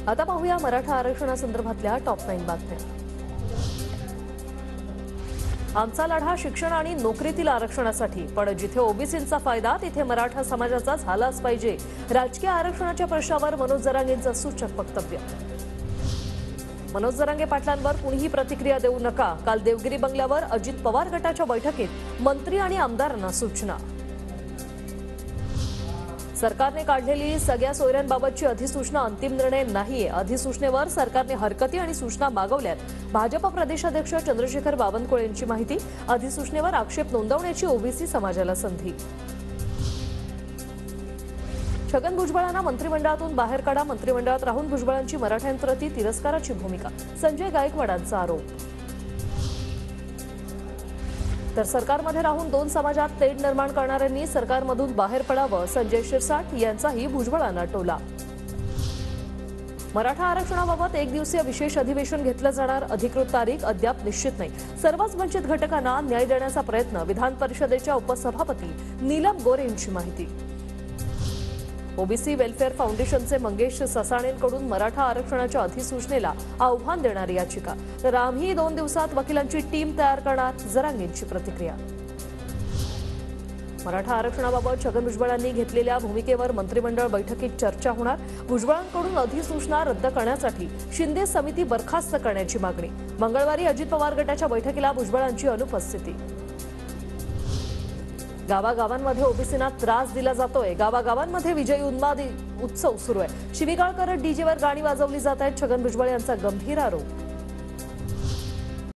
आता पाहूया मराठा आरक्षणासंदर्भातल्या टॉप 9 बातम्या। आमचा लढा शिक्षण आणि नोकरीतील आरक्षणासाठी, पण जिथे ओबीसींचा फायदा तिथे मराठा समाजाचा झालाच पाहिजे। राजकीय आरक्षणाच्या प्रश्नावर मनोज जरांगेंचं सूचक वक्तव्य। मनोज जरांगे पाटलांवर कुणीही प्रतिक्रिया देऊ नका, काल देवगिरी बंगल्यावर अजित पवार गटाच्या बैठकीत मंत्री आणि आमदारांना सूचना। सरकारने काढलेली सगळ्या सोयऱ्यांबाबतची अधिसूचना अंतिम निर्णय नाहीये। अधिसूचनेवर सरकारने हरकती आणि सूचना मागवल्यात। भाजप प्रदेशाध्यक्ष चंद्रशेखर बावनकुळे यांची माहिती। अधिसूचनेवर आक्षेप नोंदवण्याची ओबीसी समाजाला संधी। छगन भुजबळांना मंत्रिमंडळातून बाहेर काढा, मंत्रिमंडळात राहून भुजबळांची मराठ्यांप्रती तिरस्काराची भूमिका, संजय गायकवाडांचा आरोप। तर सरकारमध्ये राहून दोन समाजात तेढ निर्माण करणाऱ्यांनी सरकारमधून बाहेर पडावं, संजय शिरसाट यांचाही भुजबळांना टोला। मराठा आरक्षणाबाबत एक दिवसीय विशेष अधिवेशन घेतलं जाणार, अधिकृत तारीख अद्याप निश्चित नाही। सर्वच वंचित घटकांना न्याय देण्याचा प्रयत्न, विधान परिषदेच्या उपसभापती नीलम गोरे यांची माहिती। ओबीसी वेलफेअर फाउंडेशनचे मंगेश ससाणेंकडून मराठा आरक्षणाच्या अधिसूचनेला आव्हान देणारी याचिका, तर आम्ही 2 दिवसात वकिलांची टीम तयार करणार, जरांगेंची प्रतिक्रिया। मराठा आरक्षणाबाबत छगन भुजबळांनी घेतलेल्या भूमिकेवर मंत्रिमंडळ बैठकीत चर्चा होणार। भुजबळांकडून अधिसूचना रद्द करण्यासाठी शिंदे समिती बरखास्त करण्याची मागणी। मंगळवारी अजित पवार गटाच्या बैठकीला भुजबळांची अनुपस्थिती। गावागावांमध्ये ओबीसींना त्रास दिला जातोय, गावागावांमध्ये विजयी उत्सव सुरू आहे। शिवीगाळ करत डीजेवर गाणी वाजवली जात आहेत, छगन भुजबळ यांचा गंभीर आरोप।